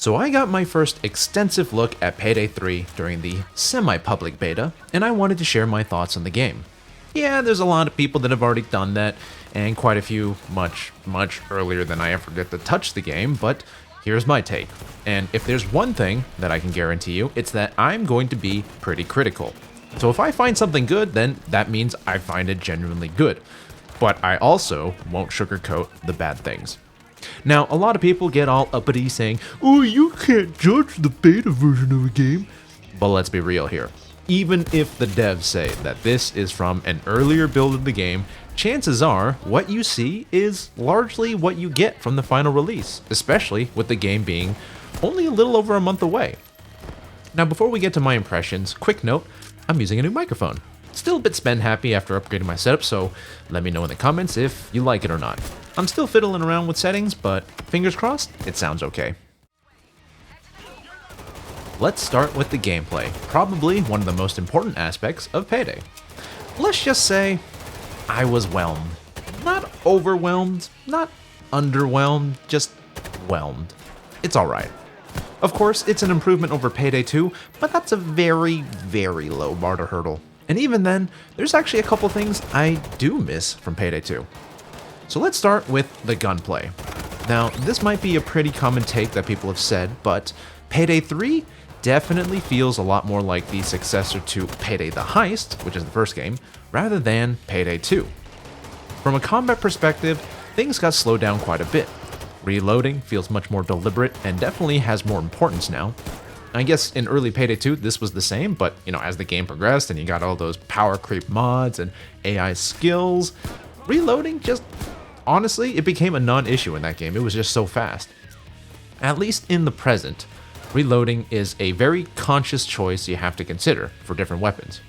So I got my first extensive look at Payday 3 during the semi-public beta, and I wanted to share my thoughts on the game. Yeah, there's a lot of people that have already done that, and quite a few much earlier than I ever get to touch the game, but here's my take. And if there's one thing that I can guarantee you, it's that I'm going to be pretty critical. So if I find something good, then that means I find it genuinely good. But I also won't sugarcoat the bad things. Now, a lot of people get all uppity saying, "Oh, you can't judge the beta version of a game." But let's be real here. Even if the devs say that this is from an earlier build of the game, chances are what you see is largely what you get from the final release, especially with the game being only a little over a month away. Now, before we get to my impressions, quick note, I'm using a new microphone. Still a bit spend happy after upgrading my setup, so let me know in the comments if you like it or not. I'm still fiddling around with settings, but fingers crossed, it sounds okay. Let's start with the gameplay, probably one of the most important aspects of Payday. Let's just say, I was whelmed. Not overwhelmed, not underwhelmed, just whelmed. It's alright. Of course, it's an improvement over Payday 2, but that's a very, very low bar to hurdle. And even then, there's actually a couple things I do miss from Payday 2. So let's start with the gunplay. Now, this might be a pretty common take that people have said, but Payday 3 definitely feels a lot more like the successor to Payday the Heist, which is the first game, rather than Payday 2. From a combat perspective, things got slowed down quite a bit. Reloading feels much more deliberate and definitely has more importance now. I guess in early Payday 2 this was the same, but as the game progressed and you got all those power creep mods and AI skills, reloading just, honestly, it became a non-issue in that game. It was just so fast. At least in the present, reloading is a very conscious choice you have to consider for different weapons.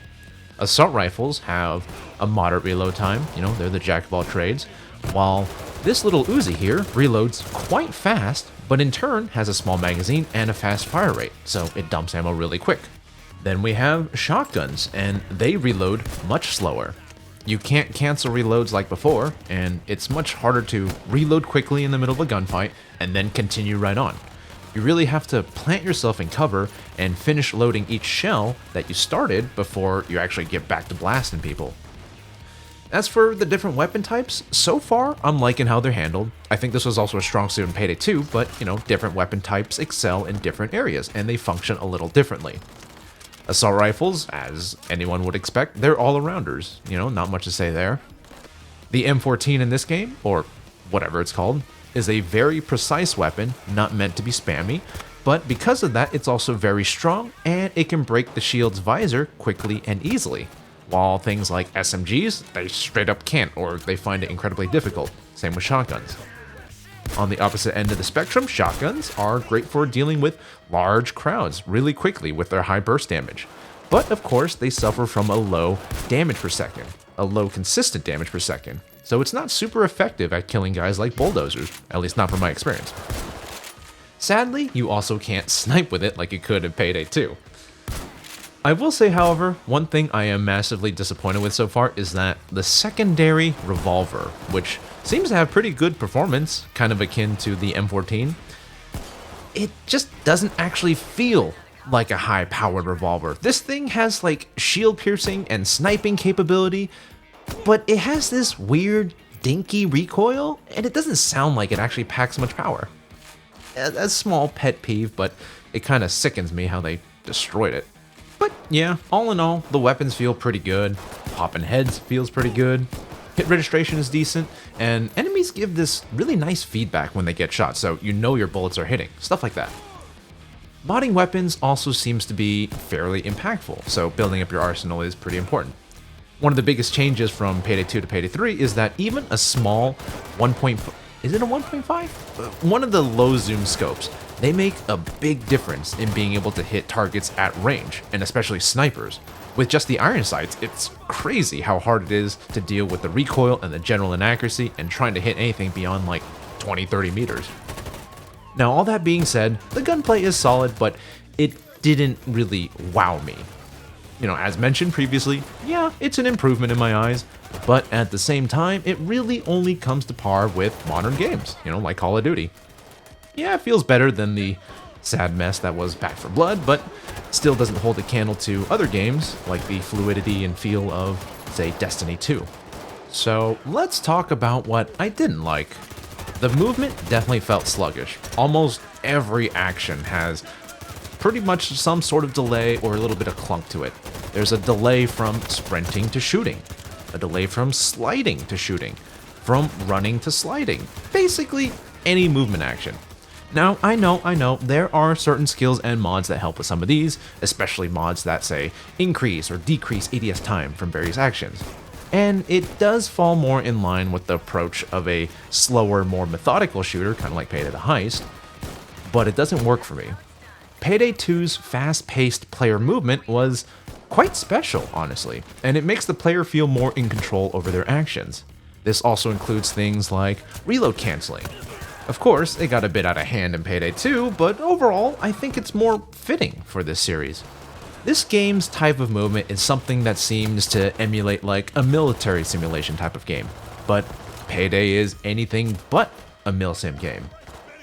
Assault rifles have a moderate reload time, they're the jack of all trades, while this little Uzi here reloads quite fast, but in turn has a small magazine and a fast fire rate, so it dumps ammo really quick. Then we have shotguns, and they reload much slower. You can't cancel reloads like before, and it's much harder to reload quickly in the middle of a gunfight and then continue right on. You really have to plant yourself in cover and finish loading each shell that you started before you actually get back to blasting people. As for the different weapon types, so far I'm liking how they're handled. I think this was also a strong suit in Payday 2, but different weapon types excel in different areas and they function a little differently. Assault rifles, as anyone would expect, they're all-arounders, not much to say there. The M14 in this game, or whatever it's called, is a very precise weapon, not meant to be spammy, but because of that it's also very strong and it can break the shield's visor quickly and easily. While things like SMGs, they straight up can't, or they find it incredibly difficult. Same with shotguns. On the opposite end of the spectrum, shotguns are great for dealing with large crowds really quickly with their high burst damage. But of course, they suffer from a low damage per second, a low consistent damage per second. So it's not super effective at killing guys like bulldozers, at least not from my experience. Sadly, you also can't snipe with it like you could in Payday 2. I will say, however, one thing I am massively disappointed with so far is that the secondary revolver, which seems to have pretty good performance, kind of akin to the M14, it just doesn't actually feel like a high-powered revolver. This thing has like shield piercing and sniping capability, but it has this weird dinky recoil, and it doesn't sound like it actually packs much power. A small pet peeve, but it kind of sickens me how they destroyed it. But yeah, all in all, the weapons feel pretty good, popping heads feels pretty good, hit registration is decent, and enemies give this really nice feedback when they get shot, so your bullets are hitting, stuff like that. Modding weapons also seems to be fairly impactful, so building up your arsenal is pretty important. One of the biggest changes from Payday 2 to Payday 3 is that even a small 1.5, is it a 1.5? One of the low zoom scopes, they make a big difference in being able to hit targets at range, and especially snipers. With just the iron sights, it's crazy how hard it is to deal with the recoil and the general inaccuracy and trying to hit anything beyond like 20-30 meters. Now, all that being said, the gunplay is solid, but it didn't really wow me. As mentioned previously, yeah, it's an improvement in my eyes, but at the same time, it really only comes to par with modern games, like Call of Duty. Yeah, it feels better than the sad mess that was Back 4 Blood, but still doesn't hold a candle to other games like the fluidity and feel of, say, Destiny 2. So let's talk about what I didn't like. The movement definitely felt sluggish. Almost every action has pretty much some sort of delay or a little bit of clunk to it. There's a delay from sprinting to shooting, a delay from sliding to shooting, from running to sliding, basically any movement action. Now, I know, there are certain skills and mods that help with some of these, especially mods that say increase or decrease ADS time from various actions. And it does fall more in line with the approach of a slower, more methodical shooter, kind of like Payday the Heist, but it doesn't work for me. Payday 2's fast-paced player movement was quite special, honestly, and it makes the player feel more in control over their actions. This also includes things like reload canceling. Of course, it got a bit out of hand in Payday 2, but overall, I think it's more fitting for this series. This game's type of movement is something that seems to emulate like a military simulation type of game, but Payday is anything but a milsim game.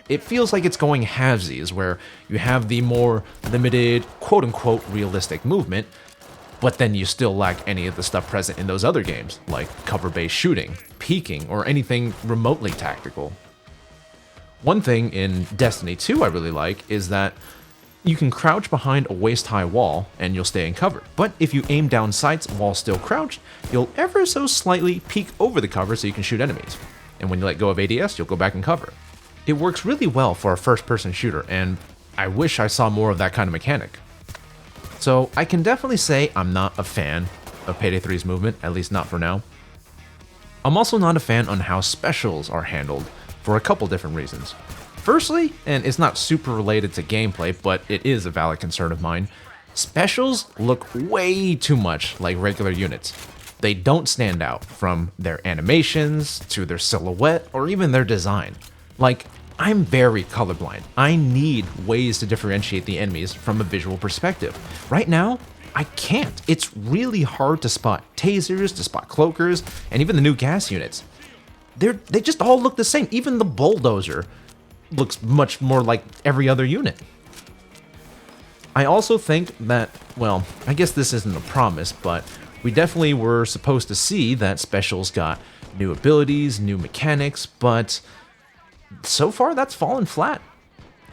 It feels like it's going halvesies, where you have the more limited, quote-unquote realistic movement, but then you still lack any of the stuff present in those other games, like cover-based shooting, peeking, or anything remotely tactical. One thing in Destiny 2 I really like is that you can crouch behind a waist-high wall and you'll stay in cover, but if you aim down sights while still crouched, you'll ever so slightly peek over the cover so you can shoot enemies. And when you let go of ADS, you'll go back in cover. It works really well for a first-person shooter, and I wish I saw more of that kind of mechanic. So I can definitely say I'm not a fan of Payday 3's movement, at least not for now. I'm also not a fan on how specials are handled, for a couple different reasons. Firstly, and it's not super related to gameplay, but it is a valid concern of mine, specials look way too much like regular units. They don't stand out, from their animations, to their silhouette, or even their design. Like, I'm very colorblind. I need ways to differentiate the enemies from a visual perspective. Right now, I can't. It's really hard to spot tasers, to spot cloakers, and even the new gas units. They just all look the same. Even the bulldozer looks much more like every other unit. I also think that, well, I guess this isn't a promise, but we definitely were supposed to see that specials got new abilities, new mechanics, but so far that's fallen flat.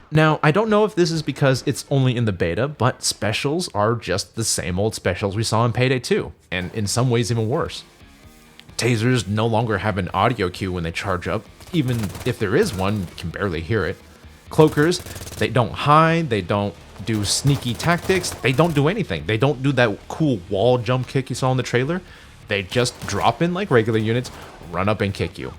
Now, I don't know if this is because it's only in the beta, but specials are just the same old specials we saw in Payday 2, and in some ways even worse. Tasers no longer have an audio cue when they charge up. Even if there is one, you can barely hear it. Cloakers, they don't hide, they don't do sneaky tactics, they don't do anything. They don't do that cool wall jump kick you saw in the trailer. They just drop in like regular units, run up and kick you.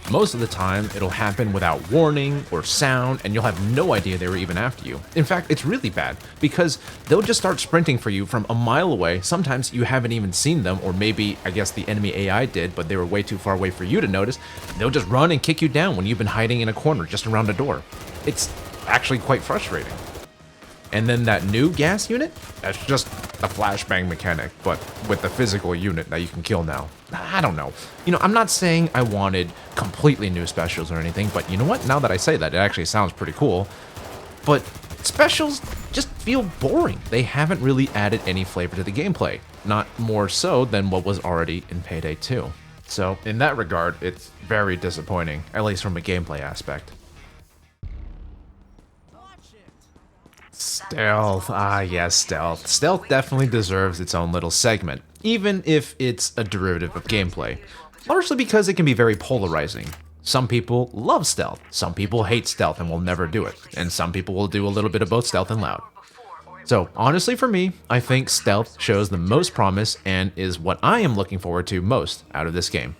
Most of the time, it'll happen without warning or sound, and you'll have no idea they were even after you. In fact, it's really bad, because they'll just start sprinting for you from a mile away. Sometimes you haven't even seen them, or maybe, I guess the enemy AI did, but they were way too far away for you to notice. They'll just run and kick you down when you've been hiding in a corner just around a door. It's actually quite frustrating. And then that new gas unit, that's just a flashbang mechanic, but with a physical unit that you can kill now. I don't know. You know, I'm not saying I wanted completely new specials or anything, but you know what? Now that I say that, it actually sounds pretty cool. But specials just feel boring. They haven't really added any flavor to the gameplay, not more so than what was already in Payday 2. So in that regard, it's very disappointing, at least from a gameplay aspect. Stealth, yes, stealth. Stealth definitely deserves its own little segment, even if it's a derivative of gameplay, largely because it can be very polarizing. Some people love stealth, some people hate stealth and will never do it, and some people will do a little bit of both stealth and loud. So honestly for me, I think stealth shows the most promise and is what I am looking forward to most out of this game.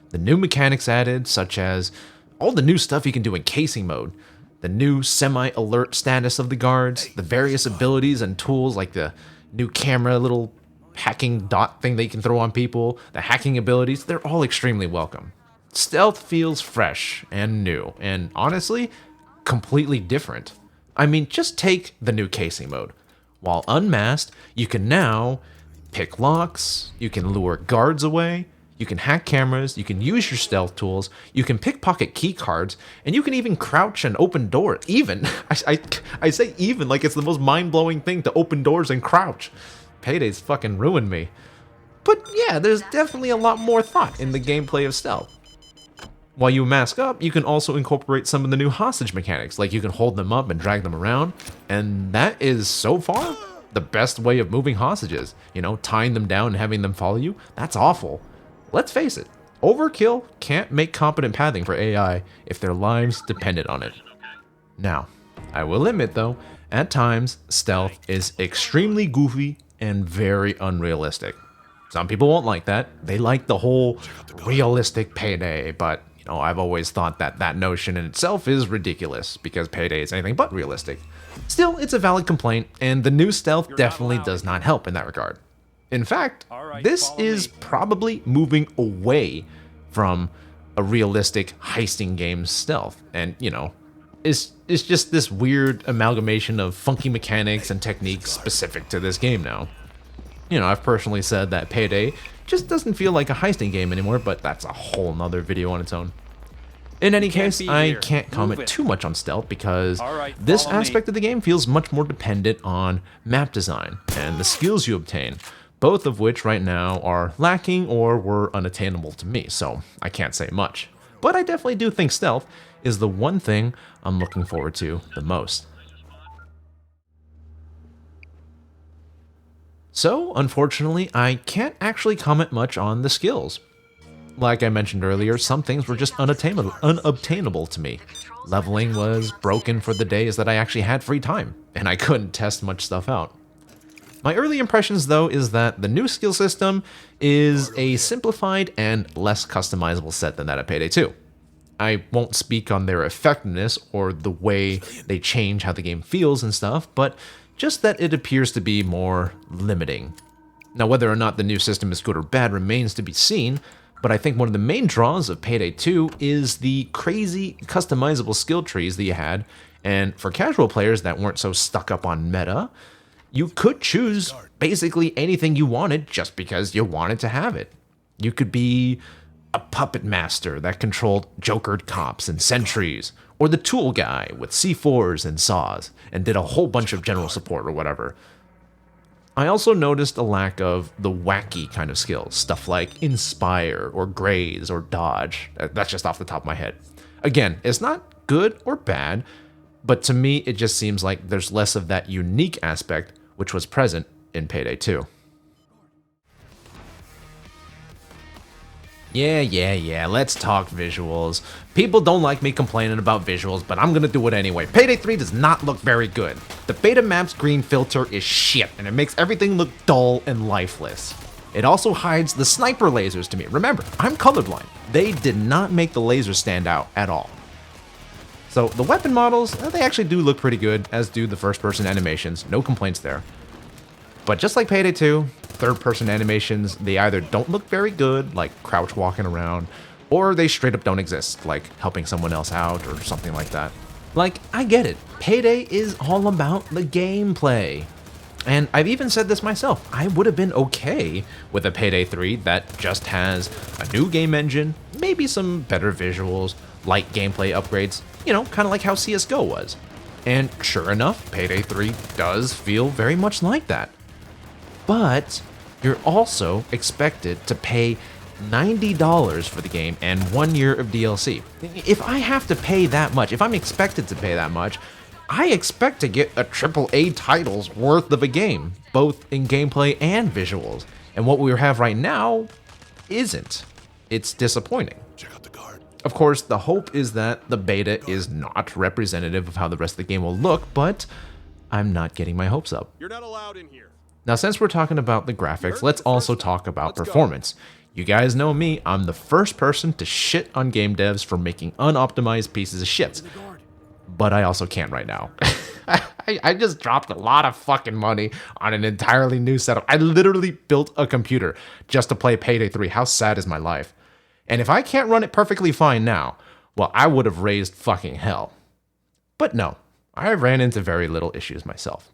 The new mechanics added, such as all the new stuff you can do in casing mode, the new semi-alert status of the guards, the various abilities and tools like the new camera little hacking dot thing that you can throw on people, the hacking abilities, they're all extremely welcome. Stealth feels fresh and new, and honestly, completely different. I mean, just take the new casing mode. While unmasked, you can now pick locks, you can lure guards away, You can hack cameras, you can use your stealth tools, you can pickpocket key cards, and you can even crouch and open doors. Even, I say even like it's the most mind-blowing thing to open doors and crouch. Payday's fucking ruined me. But yeah, there's definitely a lot more thought in the gameplay of stealth. While you mask up, you can also incorporate some of the new hostage mechanics, like you can hold them up and drag them around, and that is, so far, the best way of moving hostages. You know, tying them down and having them follow you, that's awful. Let's face it, overkill can't make competent pathing for AI if their lives depended on it. Now, I will admit though, at times, stealth is extremely goofy and very unrealistic. Some people won't like that. They like the whole realistic Payday, but you know, I've always thought that that notion in itself is ridiculous because Payday is anything but realistic. Still, it's a valid complaint, and the new stealth definitely does not help in that regard. In fact, this is probably moving away from a realistic heisting game's stealth, and you know, it's just this weird amalgamation of funky mechanics and techniques specific to this game now. You know, I've personally said that Payday just doesn't feel like a heisting game anymore, but that's a whole nother video on its own. In any case, I can't comment too much on stealth because this aspect of the game feels much more dependent on map design and the skills you obtain, both of which right now are lacking or were unattainable to me, so I can't say much. But I definitely do think stealth is the one thing I'm looking forward to the most. So, unfortunately, I can't actually comment much on the skills. Like I mentioned earlier, some things were just unobtainable to me. Leveling was broken for the days that I actually had free time, and I couldn't test much stuff out. My early impressions, though, is that the new skill system is a simplified and less customizable set than that of Payday 2. I won't speak on their effectiveness or the way they change how the game feels and stuff, but just that it appears to be more limiting. Now, whether or not the new system is good or bad remains to be seen, but I think one of the main draws of Payday 2 is the crazy customizable skill trees that you had, and for casual players that weren't so stuck up on meta, you could choose basically anything you wanted just because you wanted to have it. You could be a puppet master that controlled jokered cops and sentries, or the tool guy with C4s and saws, and did a whole bunch of general support or whatever. I also noticed a lack of the wacky kind of skills, stuff like Inspire, or Graze, or Dodge. That's just off the top of my head. Again, it's not good or bad, but to me it just seems like there's less of that unique aspect which was present in Payday 2. Yeah, let's talk visuals. People don't like me complaining about visuals, but I'm gonna do it anyway. Payday 3 does not look very good. The beta map's green filter is shit, and it makes everything look dull and lifeless. It also hides the sniper lasers to me. Remember, I'm colorblind. They did not make the lasers stand out at all. So the weapon models, they actually do look pretty good, as do the first-person animations. No complaints there. But just like Payday 2, third-person animations, they either don't look very good, like crouch walking around, or they straight up don't exist, like helping someone else out or something like that. Like, I get it. Payday is all about the gameplay. And I've even said this myself, I would have been okay with a Payday 3 that just has a new game engine, maybe some better visuals, light gameplay upgrades, you know, kind of like how CSGO was. And sure enough, Payday 3 does feel very much like that. But you're also expected to pay $90 for the game and 1 year of DLC. If I have to pay that much, if I'm expected to pay that much, I expect to get a AAA title's worth of a game, both in gameplay and visuals. And what we have right now isn't. It's disappointing. Check out the card. Of course, the hope is that the beta is not representative of how the rest of the game will look, but I'm not getting my hopes up. You're not allowed in here. Now, since we're talking about the graphics, let's also talk about performance. You guys know me, I'm the first person to shit on game devs for making unoptimized pieces of shit. But I also can't right now. I just dropped a lot of fucking money on an entirely new setup. I literally built a computer just to play Payday 3. How sad is my life? And if I can't run it perfectly fine now, well, I would have raised fucking hell. But no, I ran into very little issues myself.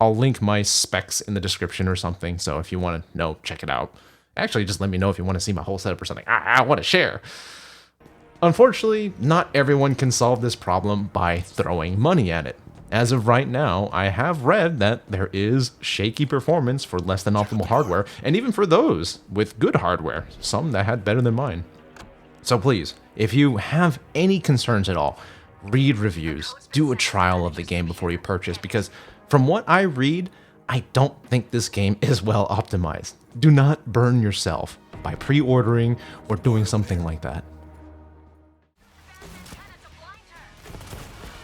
I'll link my specs in the description or something, so if you want to know, check it out. Actually, just let me know if you want to see my whole setup or something. I want to share. Unfortunately, not everyone can solve this problem by throwing money at it. As of right now, I have read that there is shaky performance for less than optimal hardware, and even for those with good hardware, some that had better than mine. So please, if you have any concerns at all, read reviews, do a trial of the game before you purchase, because from what I read, I don't think this game is well optimized. Do not burn yourself by pre-ordering or doing something like that.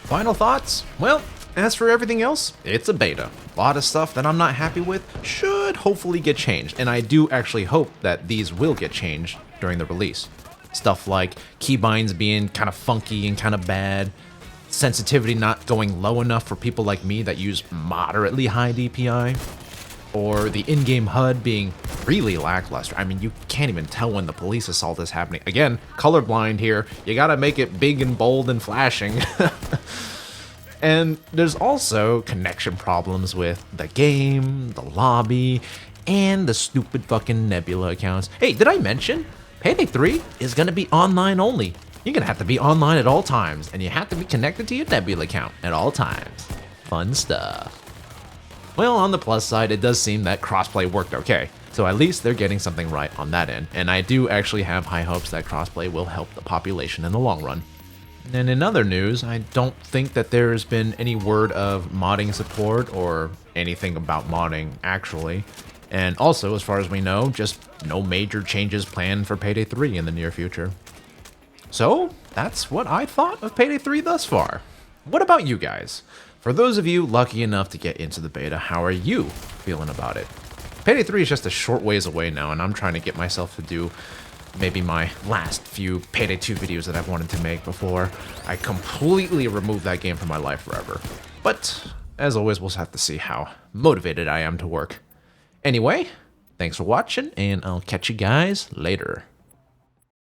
Final thoughts? Well, as for everything else, it's a beta. A lot of stuff that I'm not happy with should hopefully get changed, and I do actually hope that these will get changed during the release. Stuff like keybinds being kind of funky and kind of bad, sensitivity not going low enough for people like me that use moderately high DPI, or the in-game HUD being really lackluster. I mean, you can't even tell when the police assault is happening. Again, colorblind here. You gotta make it big and bold and flashing. And there's also connection problems with the game, the lobby, and the stupid fucking Nebula accounts. Hey, did I mention? Payday 3 is gonna be online only. You're gonna have to be online at all times, and you have to be connected to your Nebula account at all times. Fun stuff. Well, on the plus side, it does seem that crossplay worked okay. So at least they're getting something right on that end, and I do actually have high hopes that crossplay will help the population in the long run. And in other news, I don't think that there's been any word of modding support or anything about modding, actually. And also, as far as we know, just no major changes planned for Payday 3 in the near future. So, that's what I thought of Payday 3 thus far. What about you guys? For those of you lucky enough to get into the beta, how are you feeling about it? Payday 3 is just a short ways away now, and I'm trying to get myself to do maybe my last few Payday 2 videos that I've wanted to make before I completely remove that game from my life forever. But, as always, we'll have to see how motivated I am to work. Anyway, thanks for watching, and I'll catch you guys later.